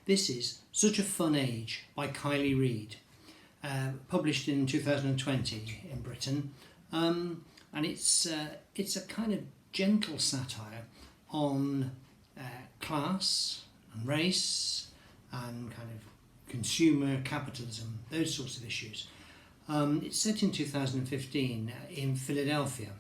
This is Such a Fun Age by Kiley Reid, published in 2020 in Britain, and it's a kind of gentle satire on class and race and kind of consumer capitalism, those sorts of issues. It's set in 2015 in Philadelphia.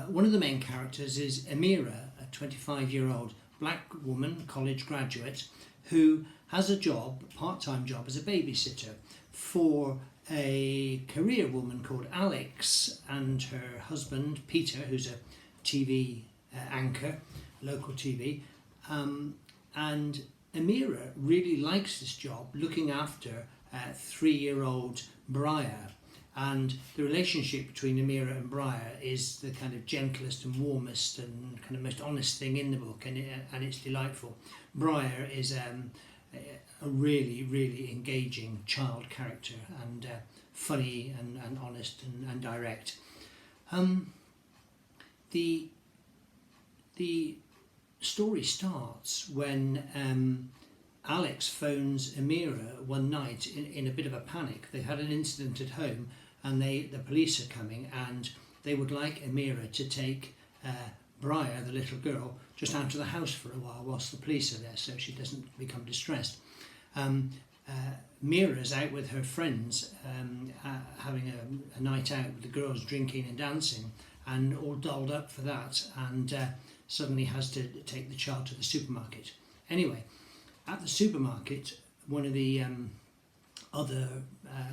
One of the main characters is Emira, a 25-year-old black woman, college graduate, who has a job, a part-time job as a babysitter for a career woman called Alix and her husband Peter, who's a TV anchor, local TV, and Emira really likes this job, looking after 3-year-old Briar, and the relationship between Emira and Briar is the kind of gentlest and warmest and kind of most honest thing in the book, and it's delightful. Briar is a really engaging child character, and funny and honest and direct. The story starts when Alix phones Emira one night in a bit of a panic. They had an incident at home, and the police are coming, and they would like Emira to take Briar, the little girl, just out of the house for a while whilst the police are there, so she doesn't become distressed. Mira's out with her friends, having a night out with the girls, drinking and dancing, and all dolled up for that, and suddenly has to take the child to the supermarket. Anyway, at the supermarket, one of the other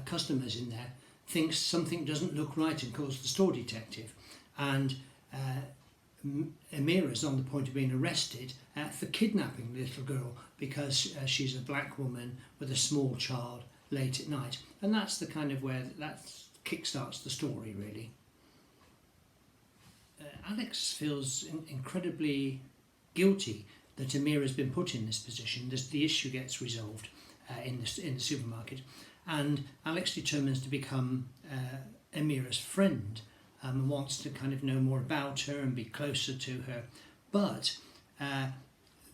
customers in there thinks something doesn't look right and calls the store detective, and Emira's on the point of being arrested for kidnapping the little girl because she's a black woman with a small child late at night, and that's the kind of where that kickstarts the story, really. Alix feels incredibly guilty that Emira's been put in this position. The issue gets resolved in the supermarket, and Alix determines to become Emira's friend, and wants to kind of know more about her and be closer to her, but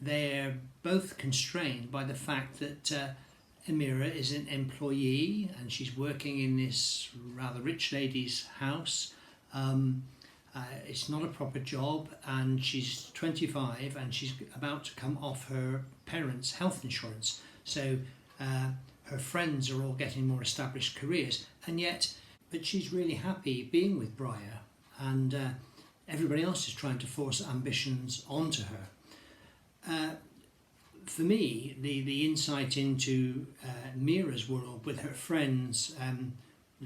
they're both constrained by the fact that Emira is an employee and she's working in this rather rich lady's house. It's not a proper job, and she's 25 and she's about to come off her parents' health insurance, so her friends are all getting more established careers, but she's really happy being with Briar, and everybody else is trying to force ambitions onto her. For me, the insight into Mira's world with her friends,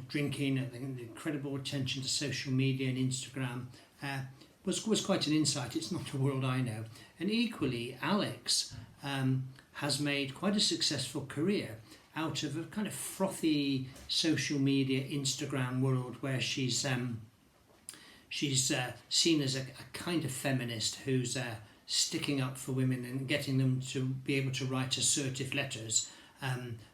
drinking, and the incredible attention to social media and Instagram was quite an insight. It's not a world I know. And equally, Alix has made quite a successful career out of a kind of frothy social media Instagram world where she's seen as a kind of feminist who's sticking up for women and getting them to be able to write assertive letters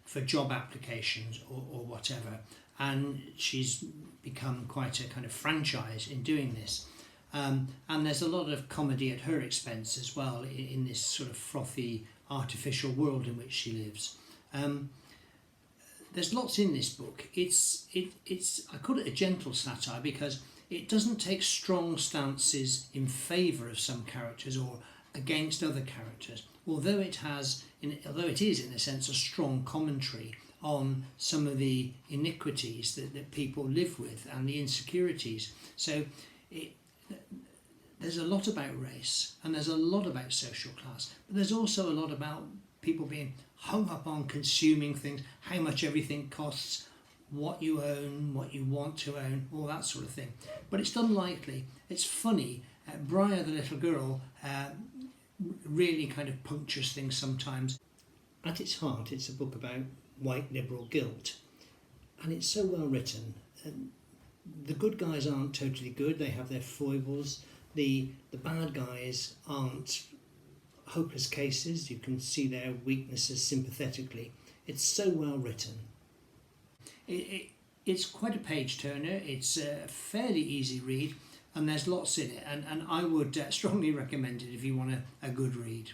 for job applications or whatever. And she's become quite a kind of franchise in doing this. And there's a lot of comedy at her expense as well in this sort of frothy, artificial world in which she lives. There's lots in this book. It's I call it a gentle satire because it doesn't take strong stances in favour of some characters or against other characters, although it is in a sense a strong commentary on some of the iniquities that people live with and the insecurities. So there's a lot about race, and there's a lot about social class, but there's also a lot about people being hung up on consuming things, how much everything costs, what you own, what you want to own, all that sort of thing. But it's done lightly, it's funny. Briar, the little girl, really kind of punctures things sometimes. At its heart, it's a book about white liberal guilt, and it's so well written. The good guys aren't totally good, they have their foibles. The bad guys aren't hopeless cases, you can see their weaknesses sympathetically. It's so well written. It's quite a page turner, it's a fairly easy read, and there's lots in it, and I would strongly recommend it if you want a good read.